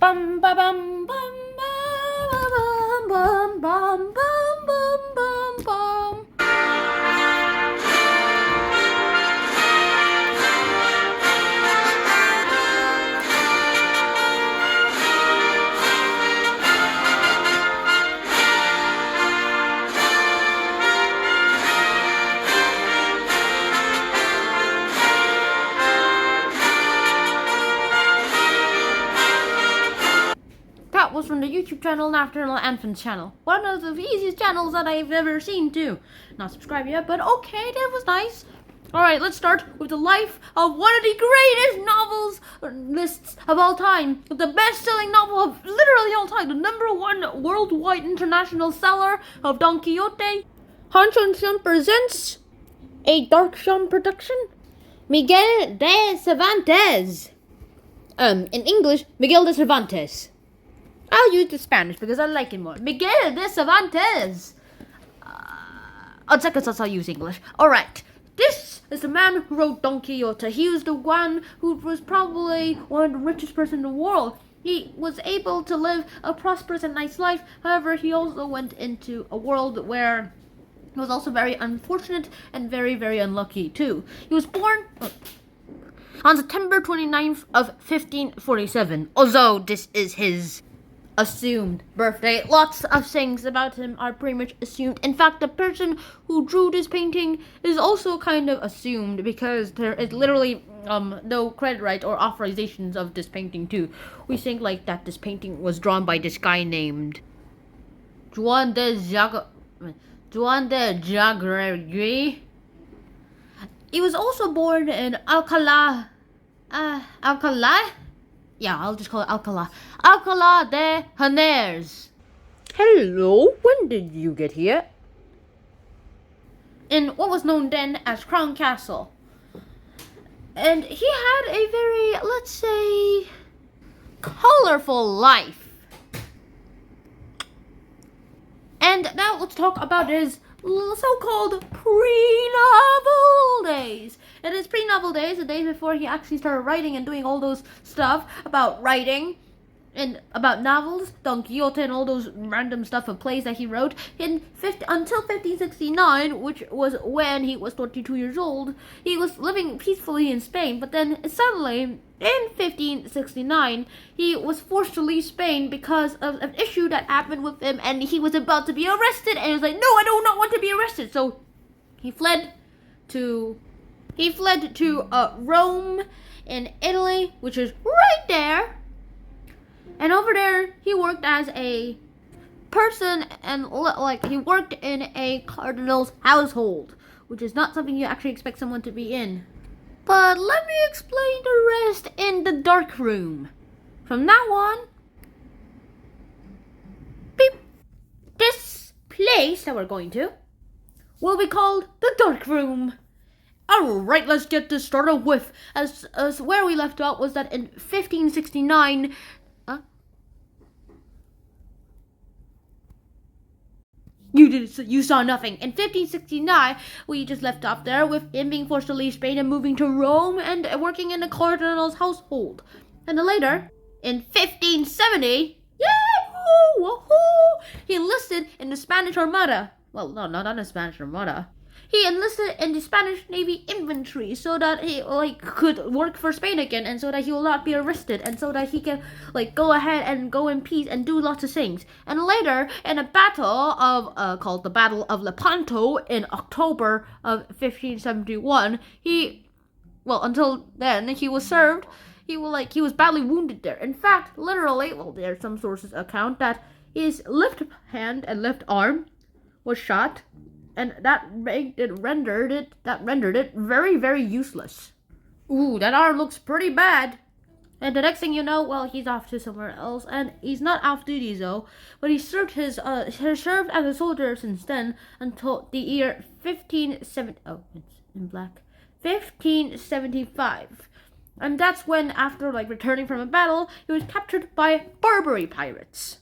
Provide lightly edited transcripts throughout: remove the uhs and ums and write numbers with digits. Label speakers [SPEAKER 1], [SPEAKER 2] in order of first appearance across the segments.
[SPEAKER 1] Bum ba bum bum bum bum bum bum bum bum bum. That was from the YouTube channel Nocturnal Infants channel. One of the easiest channels that I've ever seen too. Not subscribed yet, but okay, that was nice. Alright, let's start with the life of one of the greatest novels lists of all time. The best-selling novel of literally all time. The #1 worldwide international seller of Don Quixote. Hanchon presents a Dark Shum production. Miguel de Cervantes. In English, Miguel de Cervantes. I'll use the Spanish because I like it more. Miguel de Cervantes. On second thoughts, I'll use English. Alright. This is the man who wrote Don Quixote. He was the one who was probably one of the richest person in the world. He was able to live a prosperous and nice life. However, he also went into a world where he was also very unfortunate and very, very unlucky too. He was born on September 29th of 1547. Although this is his assumed birthday. Lots of things about him are pretty much assumed. In fact, the person who drew this painting is also kind of assumed because there is literally no credit right or authorizations of this painting too. We think like that this painting was drawn by this guy named Juan de Jagragui. He was also born in Alcalá. Yeah, I'll just call it Alcalá. Alcalá de Henares. Hello, when did you get here? In what was known then as Crown Castle. And he had a very, let's say, colorful life. And now let's talk about his so-called pre-novel days. In his pre-novel days, the days before he actually started writing and doing all those stuff about writing and about novels, Don Quixote and all those random stuff of plays that he wrote, until 1569, which was when he was 22 years old, he was living peacefully in Spain. But then suddenly, in 1569, he was forced to leave Spain because of an issue that happened with him, and he was about to be arrested, and he was like, no, I do not want to be arrested. So he fled to Rome in Italy, which is right there. And over there, he worked as a person and he worked in a cardinal's household, which is not something you actually expect someone to be in. But let me explain the rest in the dark room. From now on, this place that we're going to will be called the dark room. Alright, let's get this started with, as where we left off was that in 1569, You saw nothing. In 1569, we just left off there with him being forced to leave Spain and moving to Rome and working in the cardinal's household. And then later, in 1570, he enlisted in the Spanish Armada. Well, no, not the Spanish Armada. He enlisted in the Spanish Navy infantry so that he could work for Spain again, and so that he will not be arrested, and so that he can go ahead and go in peace and do lots of things. And later, in a battle of called the Battle of Lepanto in October of 1571, until then he was served. He was badly wounded there. In fact, literally, there's some sources account that his left hand and left arm was shot. And that rendered it very, very useless. Ooh, that arm looks pretty bad. And the next thing you know, he's off to somewhere else, and he's not off duty though. But he served has served as a soldier since then until the year 1570. Oh, it's in black. 1575, and that's when, after returning from a battle, he was captured by Barbary pirates.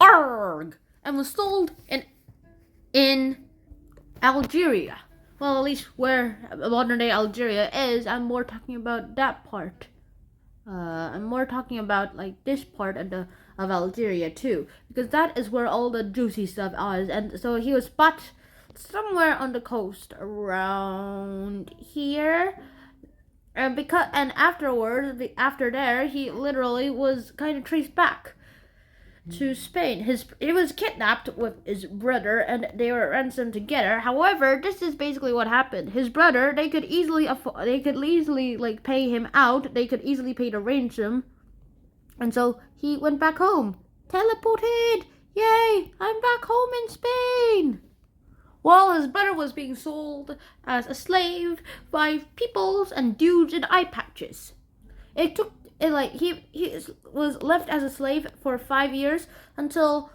[SPEAKER 1] Arg! And was sold in Algeria. Well, at least where modern day Algeria is. I'm more talking about that part. I'm more talking about like this part of Algeria too, because that is where all the juicy stuff is. And so he was spot somewhere on the coast around here. And afterwards, after there, he literally was kind of traced back to Spain. He was kidnapped with his brother, and they were ransomed together. However, this is basically what happened. His brother, they could easily like pay him out. They could easily pay the ransom, and so he went back home. Teleported! Yay! I'm back home in Spain. While his brother was being sold as a slave by peoples and dudes in eye patches. He was left as a slave for 5 years until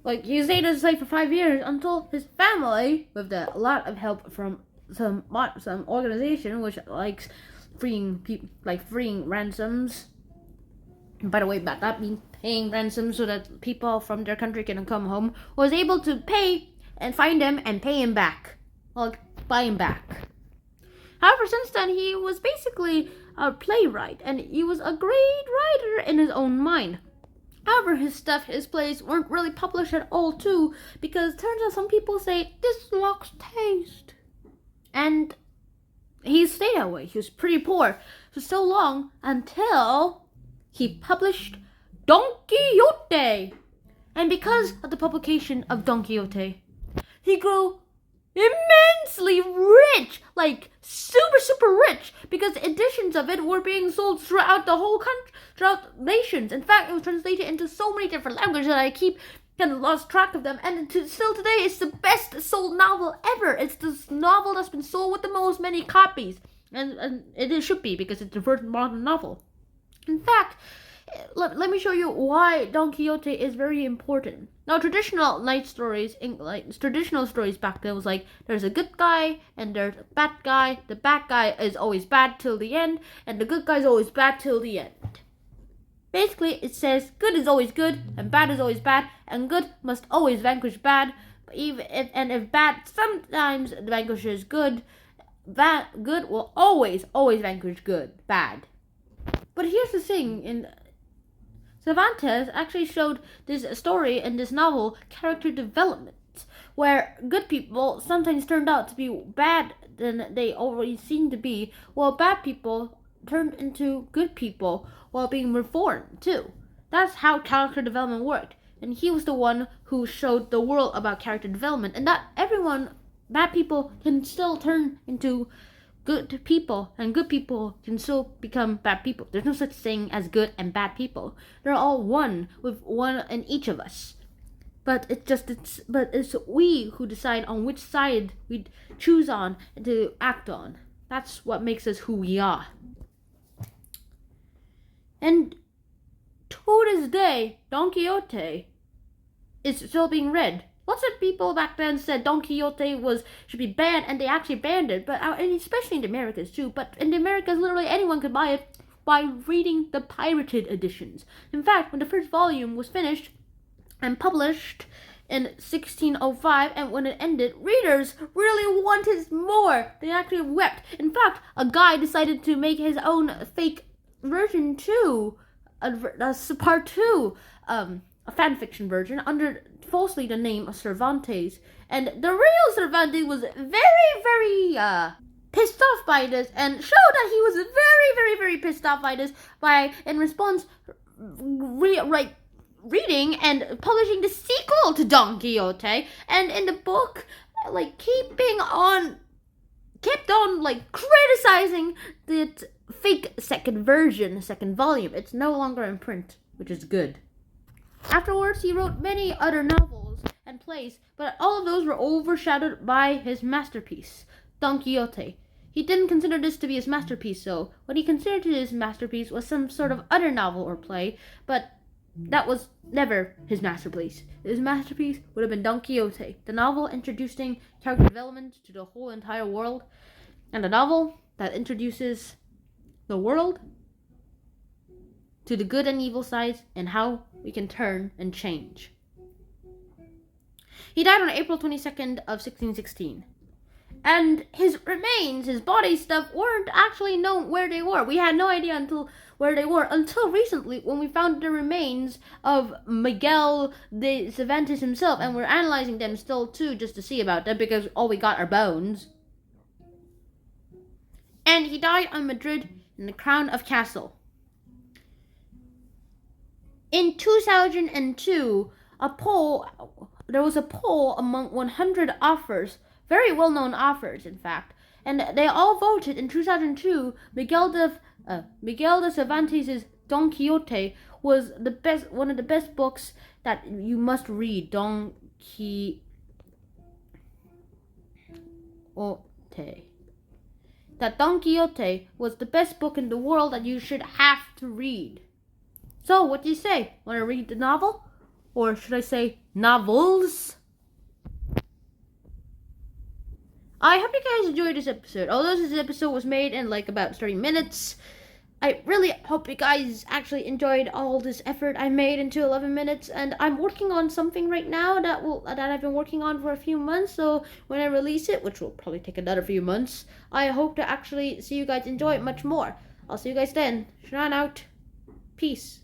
[SPEAKER 1] he stayed as a slave for 5 years until his family, with a lot of help from some organization which likes freeing ransoms. By the way, that means paying ransoms so that people from their country can come home, was able to pay and find him and pay him back. Buy him back. However, since then, he was basically a playwright, and he was a great writer in his own mind. However, his plays weren't really published at all, too, because it turns out some people say, this lacks taste. And he stayed that way. He was pretty poor for so long until he published Don Quixote. And because of the publication of Don Quixote, he grew immensely rich, like super rich, because editions of it were being sold throughout the whole country, throughout nations. In fact, it was translated into so many different languages that I keep kind of lost track of them. And still today, it's the best sold novel ever. It's the novel that's been sold with the most many copies, and it should be, because it's the first modern novel. In fact, let me show you why Don Quixote is very important. Now, traditional stories back then was like, there's a good guy and there's a bad guy. The bad guy is always bad till the end, and the good guy is always bad till the end. Basically, it says good is always good and bad is always bad, and good must always vanquish bad. If bad sometimes vanquishes good, good will always vanquish bad. But here's the thing, Cervantes actually showed this story in this novel character development, where good people sometimes turned out to be bad than they already seemed to be, while bad people turned into good people while being reformed too. That's how character development worked, and he was the one who showed the world about character development, and that bad people can still turn into good people, and good people can still become bad people. There's no such thing as good and bad people. They're all one, with one in each of us. But it's we who decide on which side we choose on to act on. That's what makes us who we are. And to this day, Don Quixote is still being read. Lots of people back then said Don Quixote should be banned, and they actually banned it, and especially in the Americas too. But in the Americas, literally anyone could buy it by reading the pirated editions. In fact, when the first volume was finished and published in 1605, and when it ended, readers really wanted more. They actually wept. In fact, a guy decided to make his own fake version too, part two, a fan fiction version under falsely the name of Cervantes, and the real Cervantes was very pissed off by this, and showed that he was very pissed off by this in response reading and publishing the sequel to Don Quixote, and in the book kept on criticizing the fake second volume. It's no longer in print, which is good. Afterwards, he wrote many other novels and plays, but all of those were overshadowed by his masterpiece, Don Quixote. He didn't consider this to be his masterpiece, though. What he considered his masterpiece was some sort of other novel or play, but that was never his masterpiece. His masterpiece would have been Don Quixote, the novel introducing character development to the whole entire world, and the novel that introduces the world to the good and evil sides and how we can turn and change. He died on April 22nd of 1616. And his remains, his body stuff, weren't actually known where they were. We had no idea until where they were until recently when we found the remains of Miguel de Cervantes himself, and we're analyzing them still too just to see about them because all we got are bones. And he died on Madrid in the Crown of Castle. In 2002, there was a poll among 100 authors, very well-known authors, in fact, and they all voted in 2002. Miguel de Cervantes' Don Quixote was one of the best books that you must read. Don Quixote. That Don Quixote was the best book in the world that you should have to read. So, what do you say? Want to read the novel? Or should I say novels? I hope you guys enjoyed this episode. Although this episode was made in like about 30 minutes, I really hope you guys actually enjoyed all this effort I made into 11 minutes. And I'm working on something right now that I've been working on for a few months. So when I release it, which will probably take another few months, I hope to actually see you guys enjoy it much more. I'll see you guys then. Shran out. Peace.